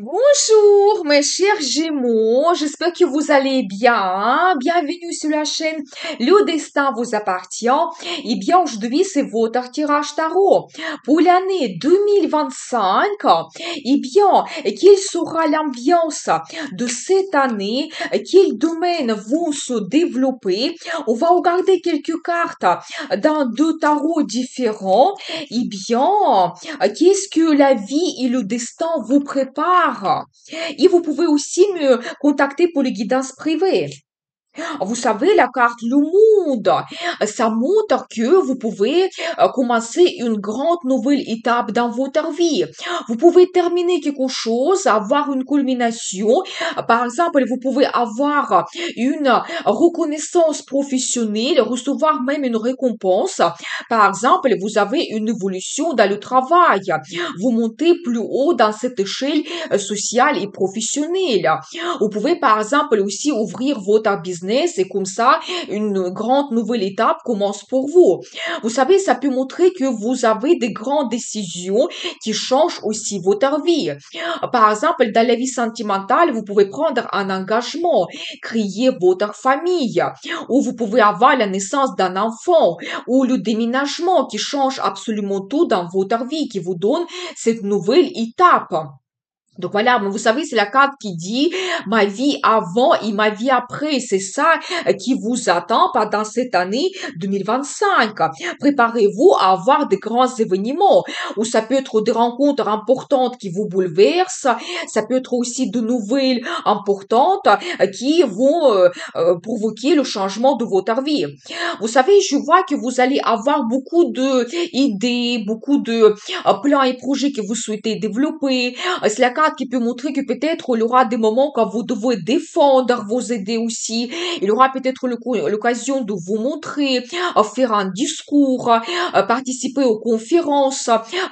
Bonjour mes chers Gémeaux, j'espère que vous allez bien. Bienvenue sur la chaîne Le Destin vous appartient. Eh bien, aujourd'hui, c'est votre tirage tarot pour l'année 2025. Eh bien, quelle sera l'ambiance de cette année? Quels domaines vont se développer? On va regarder quelques cartes dans deux tarots différents. Eh bien, qu'est-ce que la vie et le destin vous préparent? Et vous pouvez aussi me contacter pour les guidances privées. Vous savez, la carte Le Monde, ça montre que vous pouvez commencer une grande nouvelle étape dans votre vie. Vous pouvez terminer quelque chose, avoir une culmination. Par exemple, vous pouvez avoir une reconnaissance professionnelle, recevoir même une récompense. Par exemple, vous avez une évolution dans le travail. Vous montez plus haut dans cette échelle sociale et professionnelle. Vous pouvez, par exemple, aussi ouvrir votre business et comme ça, une grande nouvelle étape commence pour vous. Vous savez, ça peut montrer que vous avez des grandes décisions qui changent aussi votre vie. Par exemple, dans la vie sentimentale, vous pouvez prendre un engagement, créer votre famille, ou vous pouvez avoir la naissance d'un enfant, ou le déménagement qui change absolument tout dans votre vie, qui vous donne cette nouvelle étape. Donc voilà, mais vous savez, c'est la carte qui dit ma vie avant et ma vie après. C'est ça qui vous attend pendant cette année 2025. Préparez-vous à avoir de grands événements ou ça peut être des rencontres importantes qui vous bouleversent. Ça peut être aussi de nouvelles importantes qui vont provoquer le changement de votre vie. Vous savez, je vois que vous allez avoir beaucoup de idées, beaucoup de plans et projets que vous souhaitez développer. C'est la carte qui peut montrer que peut-être il y aura des moments quand vous devez défendre vos idées aussi. Il y aura peut-être l'occasion de vous montrer, faire un discours, participer aux conférences.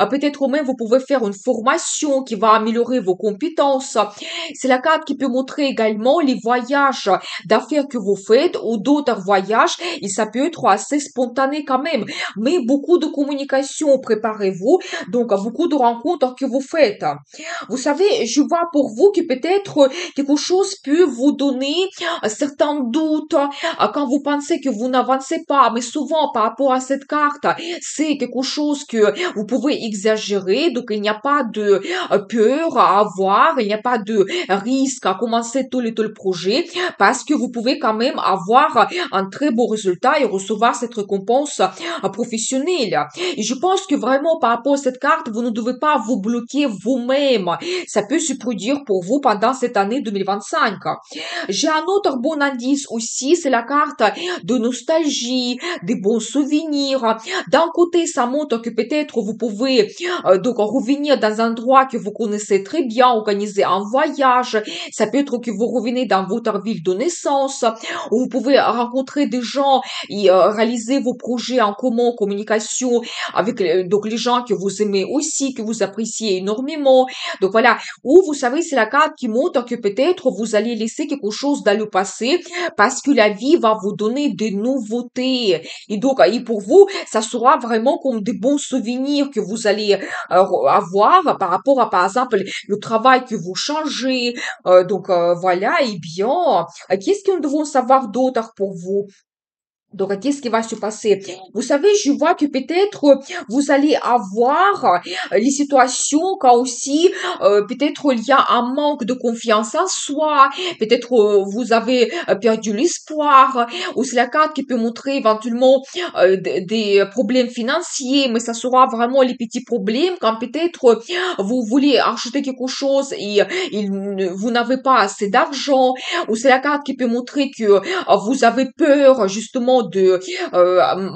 Peut-être même vous pouvez faire une formation qui va améliorer vos compétences. C'est la carte qui peut montrer également les voyages d'affaires que vous faites ou d'autres voyages. Et ça peut être assez spontané quand même. Mais beaucoup de communication, préparez-vous. Donc, beaucoup de rencontres que vous faites. Vous savez, je vois pour vous que peut-être quelque chose peut vous donner certains doutes quand vous pensez que vous n'avancez pas. Mais souvent, par rapport à cette carte, c'est quelque chose que vous pouvez exagérer. Donc, il n'y a pas de peur à avoir. Il n'y a pas de risque à commencer tel projet parce que vous pouvez quand même avoir un très beau résultat et recevoir cette récompense professionnelle. Et je pense que vraiment, par rapport à cette carte, vous ne devez pas vous bloquer vous-même. Ça peut se produire pour vous pendant cette année 2025. J'ai un autre bon indice aussi, c'est la carte de nostalgie, des bons souvenirs. D'un côté, ça montre que peut-être vous pouvez donc revenir dans un endroit que vous connaissez très bien, organiser un voyage. Ça peut être que vous revenez dans votre ville de naissance, ou vous pouvez rencontrer des gens et réaliser vos projets en commun, communication avec donc les gens que vous aimez aussi, que vous appréciez énormément. Donc voilà, ou vous savez, c'est la carte qui montre que peut-être vous allez laisser quelque chose dans le passé parce que la vie va vous donner des nouveautés. Et donc, et pour vous, ça sera vraiment comme des bons souvenirs que vous allez avoir par rapport à, par exemple, le travail que vous changez. Voilà, et bien, qu'est-ce que nous devons savoir d'autre pour vous? Donc, qu'est-ce qui va se passer? Vous savez, je vois que peut-être vous allez avoir les situations quand aussi peut-être il y a un manque de confiance en soi, peut-être vous avez perdu l'espoir, ou c'est la carte qui peut montrer éventuellement des problèmes financiers, mais ça sera vraiment les petits problèmes quand peut-être vous voulez acheter quelque chose et vous n'avez pas assez d'argent, ou c'est la carte qui peut montrer que vous avez peur justement de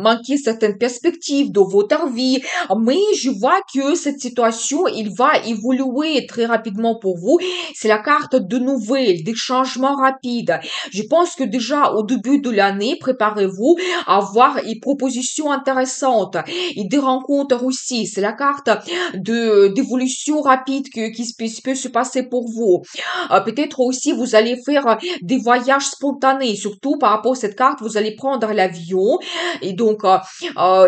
manquer certaines perspectives de votre vie, mais je vois que cette situation, il va évoluer très rapidement pour vous. C'est la carte de nouvelles, des changements rapides. Je pense que déjà au début de l'année, préparez-vous à avoir une proposition intéressante et des rencontres aussi. C'est la carte d'évolution rapide qui peut se passer pour vous. Peut-être aussi vous allez faire des voyages spontanés, surtout par rapport à cette carte, vous allez prendre l'avion. Et donc,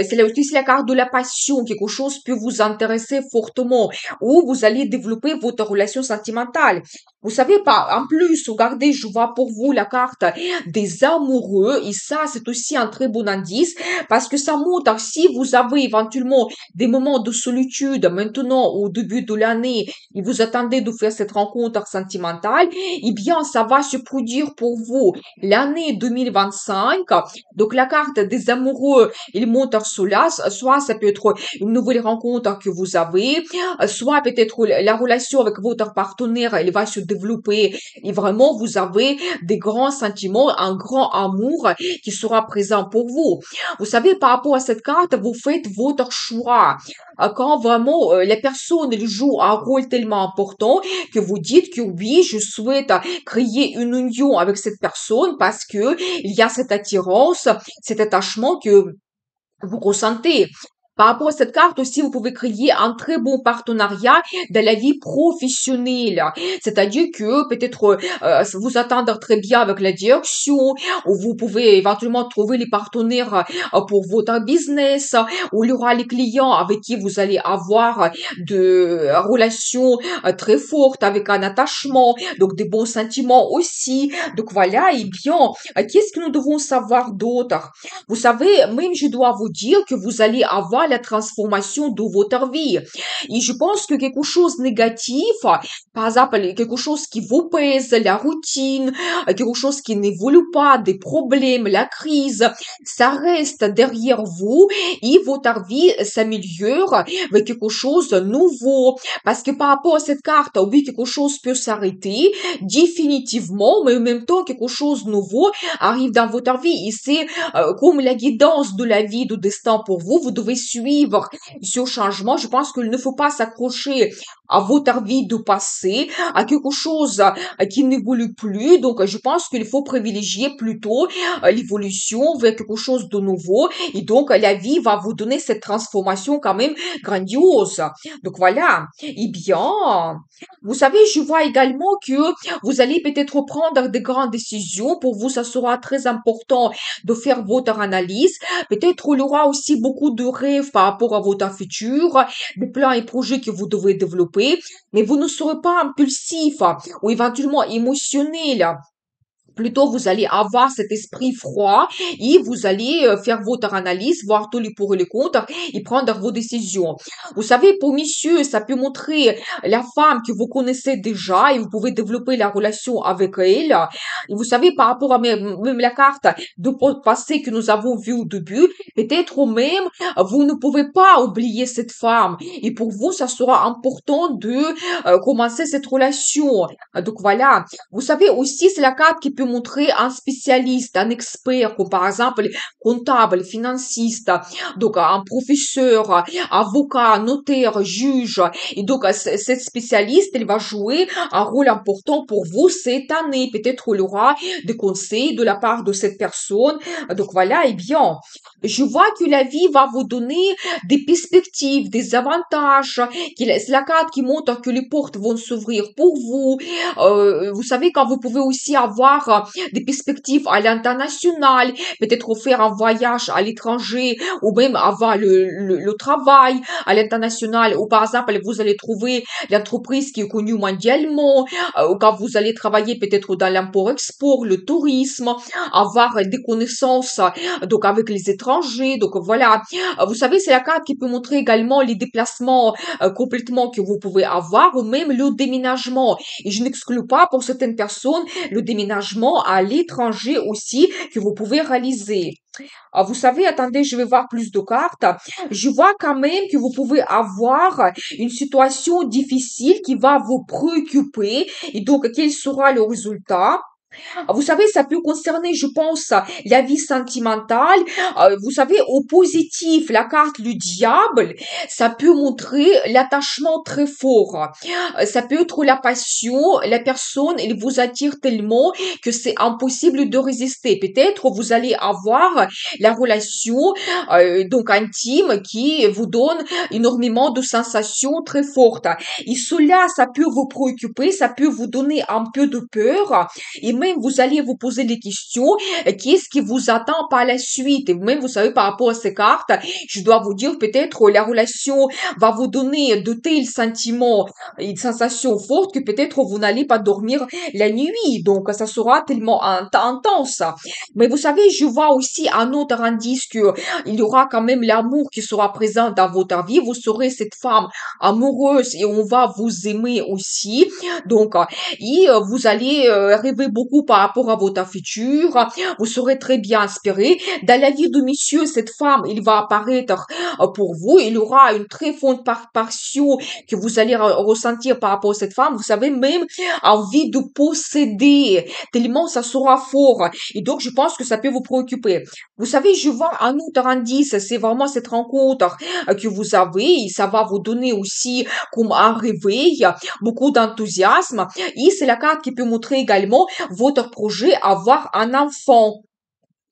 c'est la carte de la passion. Quelque chose peut vous intéresser fortement ou vous allez développer votre relation sentimentale. Vous savez pas, en plus, regardez, je vois pour vous la carte des amoureux et ça, c'est aussi un très bon indice parce que ça montre si vous avez éventuellement des moments de solitude maintenant au début de l'année et vous attendez de faire cette rencontre sentimentale, eh bien, ça va se produire pour vous l'année 2025. Donc, la carte des amoureux, il montre cela, soit ça peut être une nouvelle rencontre que vous avez, soit peut-être la relation avec votre partenaire, elle va se développer et vraiment vous avez des grands sentiments, un grand amour qui sera présent pour vous. Vous savez, par rapport à cette carte, vous faites votre choix. Quand vraiment la personne elle joue un rôle tellement important que vous dites que oui, je souhaite créer une union avec cette personne parce que il y a cette attirance, cet attachement que vous ressentez. Par rapport à cette carte aussi, vous pouvez créer un très bon partenariat dans la vie professionnelle. C'est-à-dire que peut-être vous attendre très bien avec la direction, ou vous pouvez éventuellement trouver les partenaires pour votre business, ou il y aura les clients avec qui vous allez avoir de relations très fortes avec un attachement, donc des bons sentiments aussi. Donc voilà, et bien, qu'est-ce que nous devons savoir d'autre? Vous savez, même je dois vous dire que vous allez avoir la transformation de votre vie. Et je pense que quelque chose de négatif, par exemple, quelque chose qui vous pèse, la routine, quelque chose qui n'évolue pas, des problèmes, la crise, ça reste derrière vous et votre vie s'améliore avec quelque chose de nouveau. Parce que par rapport à cette carte, oui, quelque chose peut s'arrêter définitivement, mais en même temps, quelque chose de nouveau arrive dans votre vie. Et c'est comme la guidance de la vie, du destin pour vous, vous devez suivre ce changement. Je pense qu'il ne faut pas s'accrocher à votre vie du passé, à quelque chose qui n'évolue plus. Donc, je pense qu'il faut privilégier plutôt l'évolution vers quelque chose de nouveau. Et donc, la vie va vous donner cette transformation quand même grandiose. Donc, voilà. Eh bien, vous savez, je vois également que vous allez peut-être prendre de grandes décisions. Pour vous, ça sera très important de faire votre analyse. Peut-être il y aura aussi beaucoup de rêves par rapport à votre futur, des plans et projets que vous devez développer, mais vous ne serez pas impulsif ou éventuellement émotionnel. Plutôt, vous allez avoir cet esprit froid et vous allez faire votre analyse, voir tous les pour et les contre et prendre vos décisions. Vous savez, pour monsieur, ça peut montrer la femme que vous connaissez déjà et vous pouvez développer la relation avec elle. Et vous savez, par rapport à même la carte de passé que nous avons vue au début, peut-être même, vous ne pouvez pas oublier cette femme. Et pour vous, ça sera important de commencer cette relation. Donc voilà. Vous savez aussi, c'est la carte qui peut montrer un spécialiste, un expert, comme par exemple comptable, financiste, donc un professeur, avocat, notaire, juge. Et donc, cette spécialiste, elle va jouer un rôle important pour vous cette année. Peut-être il y aura des conseils de la part de cette personne. Donc voilà, et bien, je vois que la vie va vous donner des perspectives, des avantages. C'est la carte qui montre que les portes vont s'ouvrir pour vous. Vous savez, quand vous pouvez aussi avoir des perspectives à l'international, peut-être faire un voyage à l'étranger ou même avoir le travail à l'international ou par exemple, vous allez trouver l'entreprise qui est connue mondialement ou quand vous allez travailler peut-être dans l'import-export, le tourisme, avoir des connaissances donc avec les étrangers. Donc voilà, vous savez, c'est la carte qui peut montrer également les déplacements complètement que vous pouvez avoir ou même le déménagement. Et je n'exclus pas pour certaines personnes le déménagement à l'étranger aussi que vous pouvez réaliser. Vous savez, attendez, je vais voir plus de cartes. Je vois quand même que vous pouvez avoir une situation difficile qui va vous préoccuper et donc quel sera le résultat? Vous savez, ça peut concerner, je pense, la vie sentimentale. Vous savez, au positif, la carte du diable, ça peut montrer l'attachement très fort. Ça peut être la passion, la personne, elle vous attire tellement que c'est impossible de résister. Peut-être vous allez avoir la relation donc intime qui vous donne énormément de sensations très fortes. Et cela, ça peut vous préoccuper, ça peut vous donner un peu de peur et vous-même, vous allez vous poser des questions, qu'est-ce qui vous attend par la suite? Et vous-même, vous savez, par rapport à ces cartes, je dois vous dire peut-être la relation va vous donner de tels sentiments, une sensation forte que peut-être vous n'allez pas dormir la nuit. Donc, ça sera tellement intense. Mais vous savez, je vois aussi un autre indice que il y aura quand même l'amour qui sera présent dans votre vie. Vous serez cette femme amoureuse et on va vous aimer aussi. Donc, vous allez rêver beaucoup par rapport à votre futur. Vous serez très bien inspiré. Dans la vie de monsieur, cette femme, il va apparaître pour vous. Il y aura une très forte passion que vous allez ressentir par rapport à cette femme. Vous savez, même envie de posséder, tellement ça sera fort. Et donc, je pense que ça peut vous préoccuper. Vous savez, je vois un autre indice, c'est vraiment cette rencontre que vous avez. Et ça va vous donner aussi comme un réveil, beaucoup d'enthousiasme. Et c'est la carte qui peut montrer également votre projet avoir un enfant.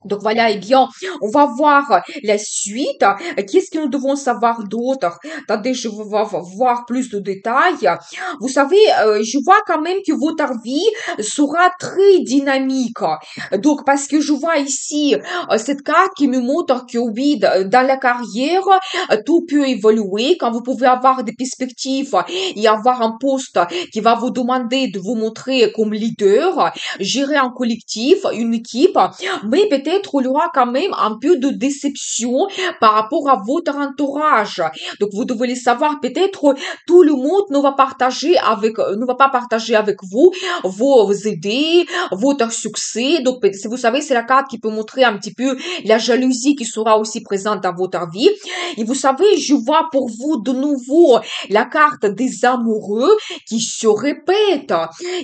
Donc voilà, eh bien, on va voir la suite. Qu'est-ce que nous devons savoir d'autre? Attendez, je vais voir plus de détails. Vous savez, je vois quand même que votre vie sera très dynamique. Donc, parce que je vois ici cette carte qui me montre que oui, dans la carrière, tout peut évoluer. Quand vous pouvez avoir des perspectives et avoir un poste qui va vous demander de vous montrer comme leader, gérer un collectif, une équipe, mais peut-être il y aura quand même un peu de déception par rapport à votre entourage. Donc vous devez le savoir, peut-être tout le monde ne va pas partager avec vous vos idées, votre succès. Donc si vous savez, c'est la carte qui peut montrer un petit peu la jalousie qui sera aussi présente dans votre vie. Et vous savez, je vois pour vous de nouveau la carte des amoureux qui se répète.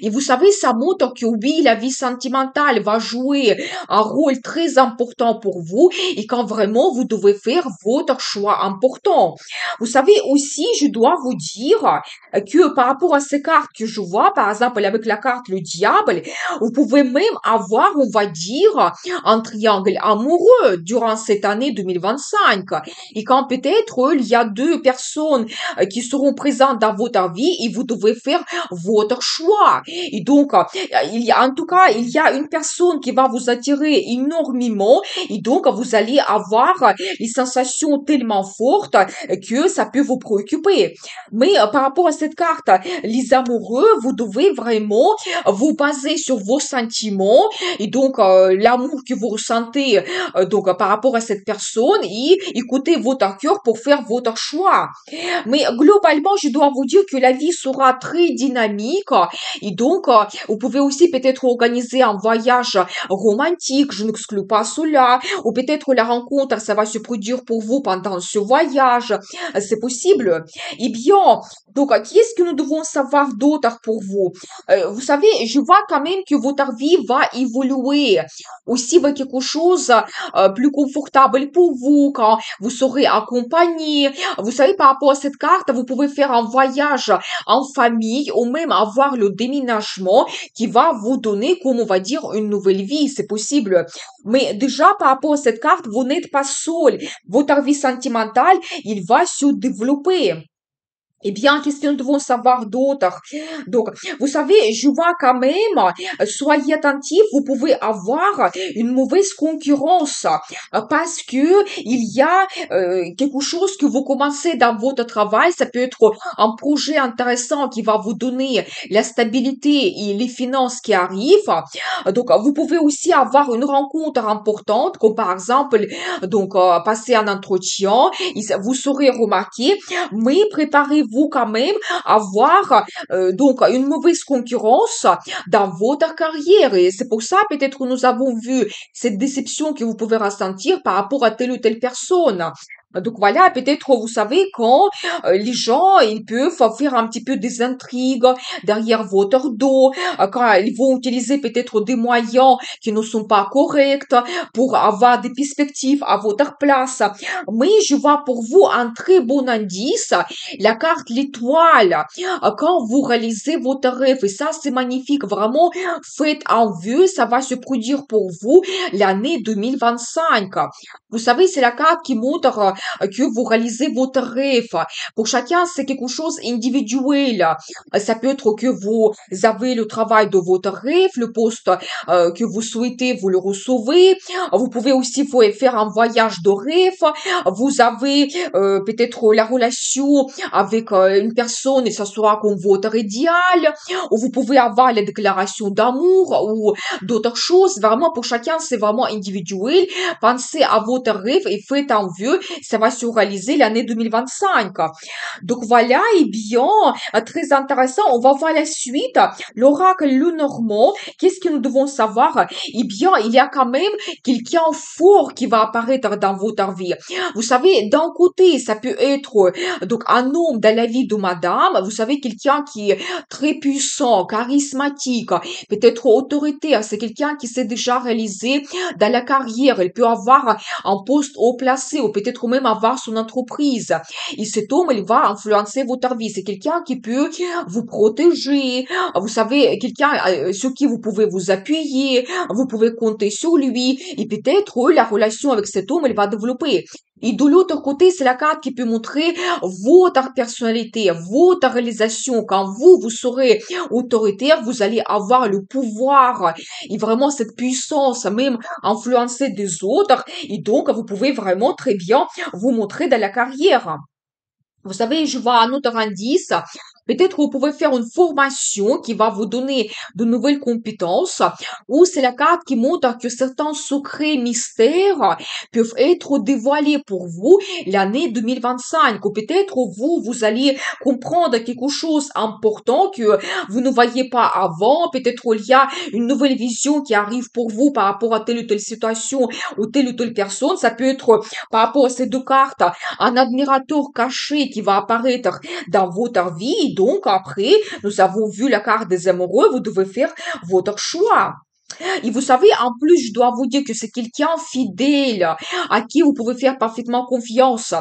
Et vous savez, ça montre que oui, la vie sentimentale va jouer un rôle très important pour vous et quand vraiment vous devez faire votre choix important. Vous savez aussi, je dois vous dire que par rapport à ces cartes que je vois, par exemple avec la carte le diable, vous pouvez même avoir, on va dire, un triangle amoureux durant cette année 2025. Et quand peut-être il y a deux personnes qui seront présentes dans votre vie et vous devez faire votre choix. Et donc, en tout cas, il y a une personne qui va vous attirer énormément et donc vous allez avoir les sensations tellement fortes que ça peut vous préoccuper. Mais par rapport à cette carte, les amoureux, vous devez vraiment vous baser sur vos sentiments et donc l'amour que vous ressentez par rapport à cette personne et écoutez votre cœur pour faire votre choix. Mais globalement, je dois vous dire que la vie sera très dynamique et donc vous pouvez aussi peut-être organiser un voyage romantique, je n'exclus pas cela, ou peut-être la rencontre, ça va se produire pour vous pendant ce voyage, c'est possible. Eh bien, donc, qu'est-ce que nous devons savoir d'autre pour vous? Vous savez, je vois quand même que votre vie va évoluer aussi vers quelque chose plus confortable pour vous, quand vous serez accompagné. Vous savez, par rapport à cette carte, vous pouvez faire un voyage en famille ou même avoir le déménagement qui va vous donner, comme on va dire, une nouvelle vie. C'est possible. Mais déjà, par rapport à cette carte, vous n'êtes pas seul. Votre vie sentimentale, il va se développer. Eh bien, qu'est-ce que nous devons savoir d'autre? Donc, vous savez, je vois quand même, soyez attentifs, vous pouvez avoir une mauvaise concurrence parce que il y a quelque chose que vous commencez dans votre travail, ça peut être un projet intéressant qui va vous donner la stabilité et les finances qui arrivent. Donc, vous pouvez aussi avoir une rencontre importante, comme par exemple, passer un entretien, vous serez remarqué, mais préparez-vous quand même à avoir une mauvaise concurrence dans votre carrière. Et c'est pour ça peut-être que nous avons vu cette déception que vous pouvez ressentir par rapport à telle ou telle personne. Donc voilà, peut-être vous savez quand les gens ils peuvent faire un petit peu des intrigues derrière votre dos, quand ils vont utiliser peut-être des moyens qui ne sont pas corrects pour avoir des perspectives à votre place. Mais je vois pour vous un très bon indice, la carte l'étoile. Quand vous réalisez votre rêve, et ça c'est magnifique, vraiment faites un vœu, ça va se produire pour vous l'année 2025. Vous savez, c'est la carte qui montre que vous réalisez votre rêve. Pour chacun, c'est quelque chose individuel. Ça peut être que vous avez le travail de votre rêve, le poste que vous souhaitez, vous le recevez. Vous pouvez aussi faire un voyage de rêve. Vous avez peut-être la relation avec une personne et ça sera comme votre idéal. Ou vous pouvez avoir la déclaration d'amour ou d'autres choses. Vraiment, pour chacun, c'est vraiment individuel. Pensez à votre rêve et faites un vœu. Ça va se réaliser l'année 2025. Donc voilà, et bien, très intéressant. On va voir la suite. L'oracle Lenormand, qu'est-ce que nous devons savoir? Eh bien, il y a quand même quelqu'un fort qui va apparaître dans votre vie. Vous savez, d'un côté, ça peut être donc un homme dans la vie de madame. Vous savez, quelqu'un qui est très puissant, charismatique, peut-être autoritaire. C'est quelqu'un qui s'est déjà réalisé dans la carrière. Il peut avoir un poste haut placé ou peut-être même avoir son entreprise. Et cet homme, il va influencer votre vie. C'est quelqu'un qui peut vous protéger. Vous savez, quelqu'un sur qui vous pouvez vous appuyer. Vous pouvez compter sur lui. Et peut-être la relation avec cet homme, elle va développer. Et de l'autre côté, c'est la carte qui peut montrer votre personnalité, votre réalisation. Quand vous serez autoritaire, vous allez avoir le pouvoir et vraiment cette puissance, même influencer des autres. Et donc, vous pouvez vraiment très bien vous montrer dans la carrière. Vous savez, je vois un autre indice. Peut-être vous pouvez faire une formation qui va vous donner de nouvelles compétences, ou c'est la carte qui montre que certains secrets mystères peuvent être dévoilés pour vous l'année 2025, ou peut-être vous allez comprendre quelque chose important que vous ne voyez pas avant, peut-être il y a une nouvelle vision qui arrive pour vous par rapport à telle ou telle situation ou telle personne, ça peut être par rapport à ces deux cartes, un admirateur caché qui va apparaître dans votre vie. Donc, après, nous avons vu la carte des amoureux, vous devez faire votre choix. Et vous savez, en plus, je dois vous dire que c'est quelqu'un fidèle, à qui vous pouvez faire parfaitement confiance.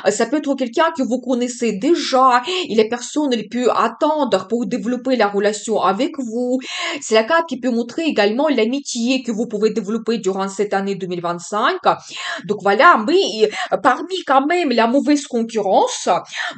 Ça peut être quelqu'un que vous connaissez déjà, et la personne, elle peut attendre pour développer la relation avec vous. C'est la carte qui peut montrer également l'amitié que vous pouvez développer durant cette année 2025. Donc voilà, mais parmi quand même la mauvaise concurrence,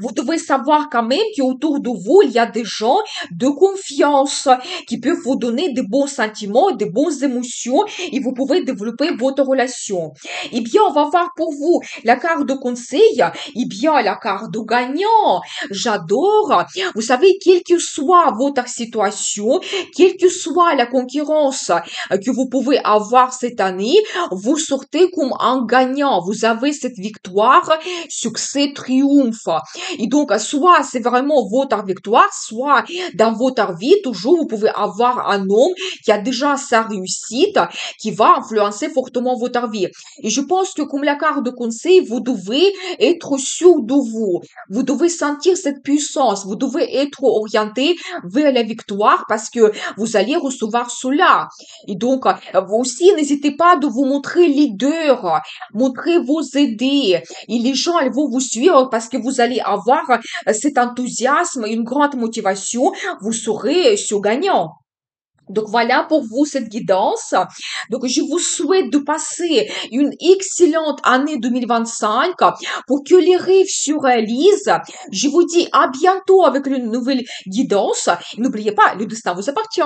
vous devez savoir quand même qu'autour de vous, il y a des gens de confiance qui peuvent vous donner de bons sentiments, de bonnes émotions et vous pouvez développer votre relation. Eh bien, on va voir pour vous la carte de conseil, eh bien, la carte de gagnant. J'adore. Vous savez, quelle que soit votre situation, quelle que soit la concurrence que vous pouvez avoir cette année, vous sortez comme un gagnant. Vous avez cette victoire, succès, triomphe. Et donc, soit c'est vraiment votre victoire, soit dans votre vie, toujours, vous pouvez avoir un homme qui a déjà sa réussite, qui va influencer fortement votre vie. Et je pense que comme la carte de conseil, vous devez être sûr de vous. Vous devez sentir cette puissance. Vous devez être orienté vers la victoire parce que vous allez recevoir cela. Et donc, vous aussi, n'hésitez pas de vous montrer leader, montrer vos idées. Et les gens, ils vont vous suivre parce que vous allez avoir cet enthousiasme, une grande motivation. Vous serez sur gagnant. Donc voilà pour vous cette guidance. Donc je vous souhaite de passer une excellente année 2025 pour que les rêves se réalisent. Je vous dis à bientôt avec une nouvelle guidance. N'oubliez pas, le destin vous appartient.